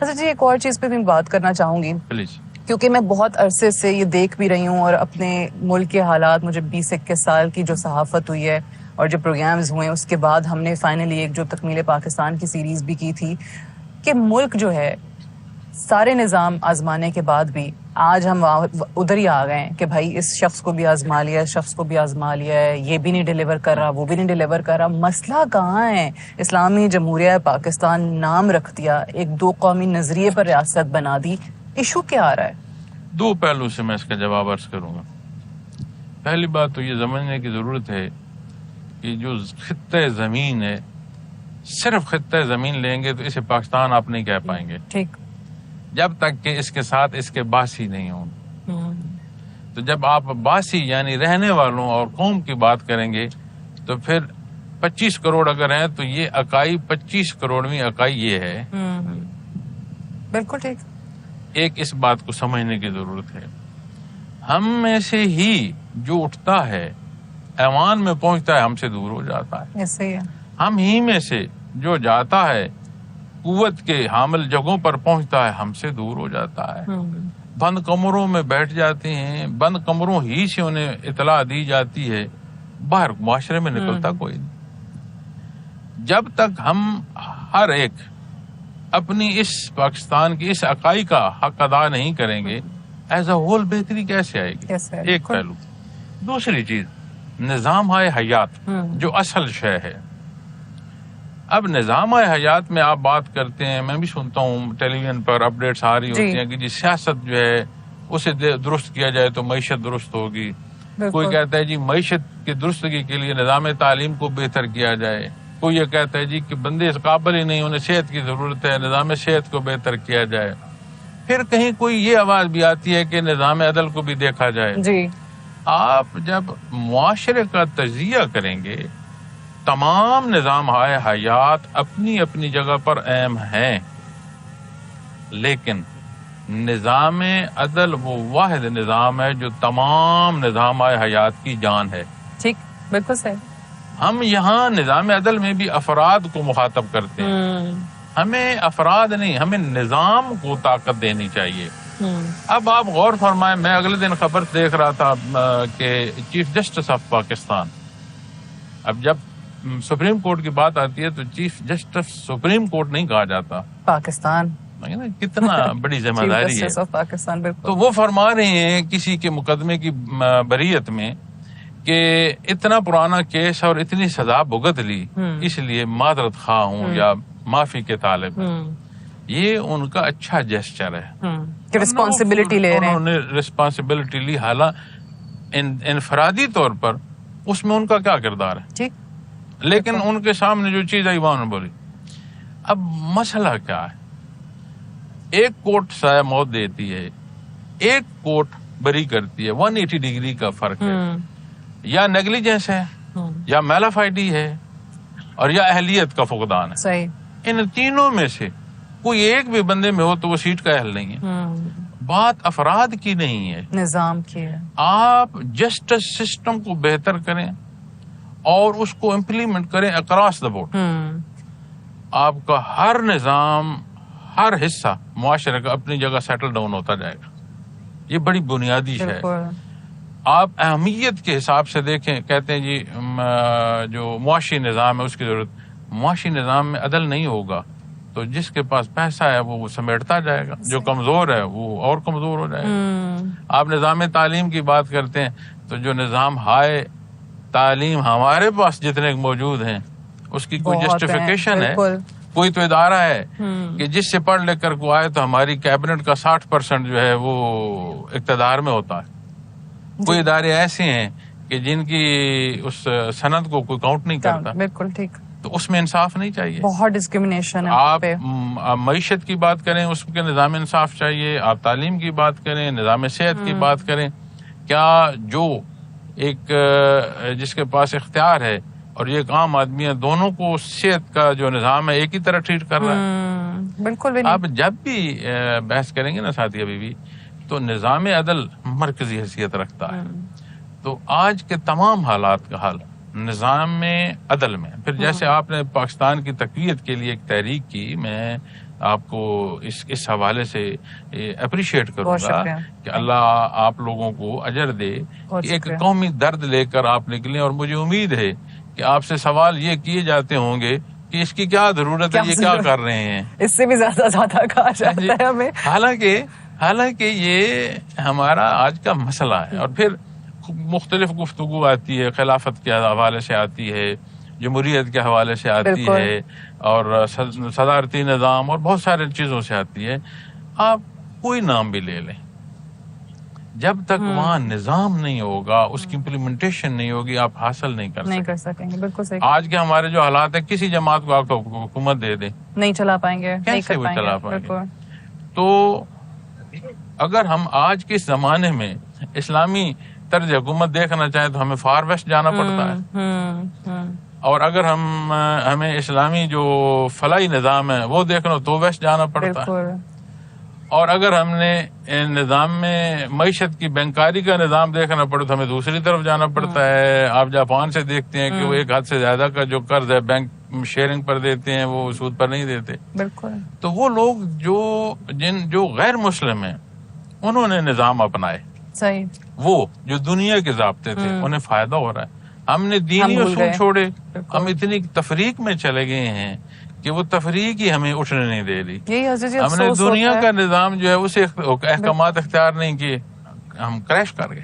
اچھا جی، ایک اور چیز پہ میں بات کرنا چاہوں گی پلیز، کیونکہ میں بہت عرصے سے یہ دیکھ بھی رہی ہوں، اور اپنے ملک کے حالات، مجھے 20-21 سال کی جو صحافت ہوئی ہے اور جو پروگرامز ہوئے، اس کے بعد ہم نے فائنلی ایک جو تکمیل پاکستان کی سیریز بھی کی تھی، کہ ملک جو ہے سارے نظام آزمانے کے بعد بھی آج ہم ادھر ہی آ گئے ہیں کہ بھائی اس شخص کو بھی آزما لیا، اس شخص کو بھی آزما لیا ہے، یہ بھی نہیں ڈیلیور کر رہا، وہ بھی نہیں ڈیلیور کر رہا. مسئلہ کہاں ہے؟ اسلامی جمہوریہ پاکستان نام رکھ دیا، ایک دو قومی نظریے پر ریاست بنا دی، ایشو کیا آ رہا ہے؟ دو پہلو سے میں اس کا جواب عرض کروں گا. پہلی بات تو یہ سمجھنے کی ضرورت ہے کہ جو خطہ زمین ہے، صرف خطہ زمین لیں گے تو اسے پاکستان آپ نہیں کہہ پائیں گے ٹھیک. جب تک کہ اس کے ساتھ اس کے باسی نہیں ہوں. تو جب آپ باسی یعنی رہنے والوں اور قوم کی بات کریں گے تو پھر 25 کروڑ اگر ہیں تو یہ اکائی 25 کروڑویں اکائی یہ ہے. بالکل ٹھیک. ایک اس بات کو سمجھنے کی ضرورت ہے. ہم میں سے ہی جو اٹھتا ہے ایوان میں پہنچتا ہے ہم سے دور ہو جاتا ہے. ایسے ہی ہے. ہم ہی میں سے جو جاتا ہے قوت کے حامل جگہوں پر پہنچتا ہے ہم سے دور ہو جاتا ہے. بند کمروں میں بیٹھ جاتے ہیں، بند کمروں ہی سے انہیں اطلاع دی جاتی ہے، باہر معاشرے میں نکلتا کوئی نہیں. جب تک ہم ہر ایک اپنی اس پاکستان کی اس اکائی کا حق ادا نہیں کریں گے، ایز اے ہول بہتری کیسے آئے گی؟ ایک پہلو. دوسری چیز، نظام حیات جو اصل شے ہے. اب نظام حیات میں آپ بات کرتے ہیں، میں بھی سنتا ہوں ٹیلی ویژن پر اپڈیٹس آ رہی ہوتی ہیں کہ جی سیاست جو ہے اسے درست کیا جائے تو معیشت درست ہوگی. کوئی کہتا ہے جی معیشت کی درستگی کے لیے نظام تعلیم کو بہتر کیا جائے. کوئی یہ کہتا ہے جی کہ بندے اس قابل ہی نہیں، انہیں صحت کی ضرورت ہے، نظام صحت کو بہتر کیا جائے. پھر کہیں کوئی یہ آواز بھی آتی ہے کہ نظام عدل کو بھی دیکھا جائے. جی. آپ جب معاشرے کا تجزیہ کریں گے، تمام نظام حیات اپنی اپنی جگہ پر اہم ہیں، لیکن نظام عدل وہ واحد نظام ہے جو تمام نظام حیات کی جان ہے. ٹھیک، بالکل صحیح. ہم یہاں نظام عدل میں بھی افراد کو مخاطب کرتے ہیں. ہمیں افراد نہیں، ہمیں نظام کو طاقت دینی چاہیے. اب آپ غور فرمائیں، میں اگلے دن خبر دیکھ رہا تھا کہ چیف جسٹس آف پاکستان، اب جب سپریم کورٹ کی بات آتی ہے تو چیف جسٹس سپریم کورٹ نہیں کہا جاتا، پاکستان. کتنا بڑی ذمہ داری ہے. پاکستان. تو وہ فرما رہے ہیں کسی کے مقدمے کی بریت میں کہ اتنا پرانا کیس اور اتنی سزا بھگت لی، اس لیے معذرت خواہ ہوں یا معافی کے طالب. یہ ان کا اچھا جیسچر ہے کہ رسپانسبلٹی لے رہے ہیں. انہوں نے رسپانسبلٹی لی، حالانکہ انفرادی طور پر اس میں ان کا کیا کردار ہے. ٹھیک. لیکن ان کے سامنے جو چیز آئی وہ انہوں نے بولی. اب مسئلہ کیا ہے؟ ایک کورٹ سزائے موت دیتی ہے، ایک کورٹ بری کرتی ہے. 180 ڈگری کا فرق ہے. یا نیگلیجنس ہے، یا میلافائڈی ہے، اور یا اہلیت کا فقدان ہے. صحیح. ان تینوں میں سے کوئی ایک بھی بندے میں ہو تو وہ سیٹ کا اہل نہیں ہے. بات افراد کی نہیں ہے، نظام کی ہے. آپ جسٹس سسٹم کو بہتر کریں اور اس کو امپلیمنٹ کریں اکراس دا بورڈ. آپ کا ہر نظام، ہر حصہ معاشرے کا اپنی جگہ سیٹل ڈاؤن ہوتا جائے گا. یہ بڑی بنیادی ہے. آپ اہمیت کے حساب سے دیکھیں، کہتے ہیں جی جو معاشی نظام ہے اس کی ضرورت. معاشی نظام میں عدل نہیں ہوگا تو جس کے پاس پیسہ ہے وہ سمیٹتا جائے گا، جو کمزور ہے وہ اور کمزور ہو جائے گا. آپ نظام تعلیم کی بات کرتے ہیں تو جو نظام ہائے تعلیم ہمارے پاس جتنے موجود ہیں اس کی کوئی جسٹیفیکیشن ہے؟ کوئی تو ادارہ ہے کہ جس سے پڑھ لکھ کر کو آئے تو ہماری کیبنٹ کا 60% جو ہے وہ اقتدار میں ہوتا ہے. کوئی ادارے ایسے ہیں کہ جن کی اس سند کو کوئی کاؤنٹ نہیں کرتا. بالکل ٹھیک. تو اس میں انصاف نہیں چاہیے. بہت ڈسکریمنیشن ہے. آپ معیشت کی بات کریں اس کے نظام انصاف چاہیے. آپ تعلیم کی بات کریں، نظام صحت کی بات کریں. کیا جو ایک جس کے پاس اختیار ہے اور یہ ایک عام آدمی ہے، دونوں کو صحت کا جو نظام ہے ایک ہی طرح ٹریٹ کر رہا ہے؟ بالکل. آپ جب بھی بحث کریں گے نا ساتھی ابھی بھی، تو نظام عدل مرکزی حیثیت رکھتا ہے. تو آج کے تمام حالات کا حل نظام میں عدل میں. پھر جیسے آپ نے پاکستان کی تقویت کے لیے ایک تحریک کی، میں آپ کو اس حوالے سے اپریشیٹ کروں بہت گا شکریہ. کہ اللہ آپ لوگوں کو اجر دے بہت کہ ایک شکریہ. قومی درد لے کر آپ نکلیں. اور مجھے امید ہے کہ آپ سے سوال یہ کیے جاتے ہوں گے کہ اس کی کیا ضرورت ہے, یہ کیا کر رہے ہیں. اس سے بھی زیادہ کہا جاتا ہے ہمیں. حالانکہ یہ ہمارا آج کا مسئلہ ہے. اور پھر مختلف گفتگو آتی ہے, خلافت کے حوالے سے آتی ہے, جمہوریت کے حوالے سے آتی بالکل. ہے, اور صدارتی نظام اور بہت سارے چیزوں سے آتی ہے. آپ کوئی نام بھی لے لیں, جب تک وہاں نظام نہیں ہوگا, اس کی امپلیمنٹیشن نہیں ہوگی, آپ حاصل نہیں کر سکیں گے. بالکل صحیح. آج کے ہمارے جو حالات ہیں, کسی جماعت کو آپ کو حکومت دے دیں, نہیں چلا پائیں گے, نہیں کیسے کر وہ پائیں چلا گے. پائیں گے؟ بالکل. تو اگر ہم آج کے زمانے میں اسلامی طرز حکومت دیکھنا چاہیں تو ہمیں فار ویسٹ جانا پڑتا ہے, اور اگر ہمیں اسلامی جو فلاحی نظام ہے وہ دیکھنا تو ویسٹ جانا پڑتا ہے. بالکل. اور اگر ہم نے نظام میں معیشت کی بینکاری کا نظام دیکھنا پڑے تو ہمیں دوسری طرف جانا پڑتا ہے. آپ جاپان سے دیکھتے ہیں کہ وہ ایک حد سے زیادہ کا جو قرض ہے بینک شیئرنگ پر دیتے ہیں, وہ سود پر نہیں دیتے. بالکل. تو وہ لوگ جو غیر مسلم ہیں انہوں نے نظام اپنائے, صحیح. وہ جو دنیا کے ضابطے تھے انہیں فائدہ ہو رہا ہے. ہم نے دینی اصول چھوڑے, ہم اتنی تفریق میں چلے گئے ہیں کہ وہ تفریق ہی ہمیں اٹھنے نہیں دے رہی. ہم نے دنیا کا نظام جو ہے اسے احکامات اختیار نہیں کیے, ہم کریش کر گئے.